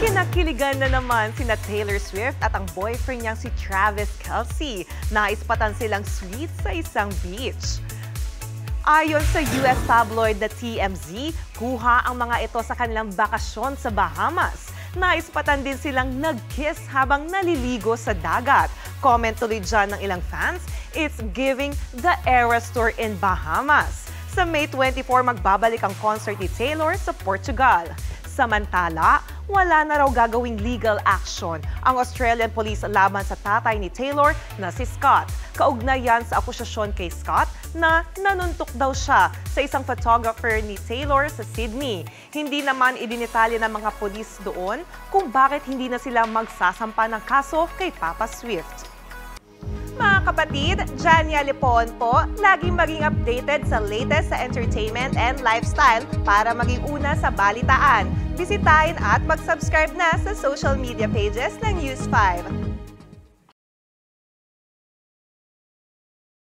Kinakiligan na naman sina Taylor Swift at ang boyfriend niyang si Travis Kelce. Naispatan silang sweet sa isang beach. Ayon sa US tabloid na TMZ, kuha ang mga ito sa kanilang bakasyon sa Bahamas. Naispatan din silang nag-kiss habang naliligo sa dagat. Comment tuloy dyan ng ilang fans, it's giving the Eras Tour in Bahamas. Sa May 24, magbabalik ang concert ni Taylor sa Portugal. Samantala, wala na raw gagawing legal action ang Australian police laban sa tatay ni Taylor na si Scott. Kaugnay yan sa akusasyon kay Scott na nanuntok daw siya sa isang photographer ni Taylor sa Sydney. Hindi naman idinitalya ng mga polis doon kung bakit hindi na sila magsasampa ng kaso kay Papa Swift. Mga kapatid, Jania Lipon po, laging maging updated sa latest sa entertainment and lifestyle para maging una sa balitaan. Bisitahin at mag-subscribe na sa social media pages ng News 5.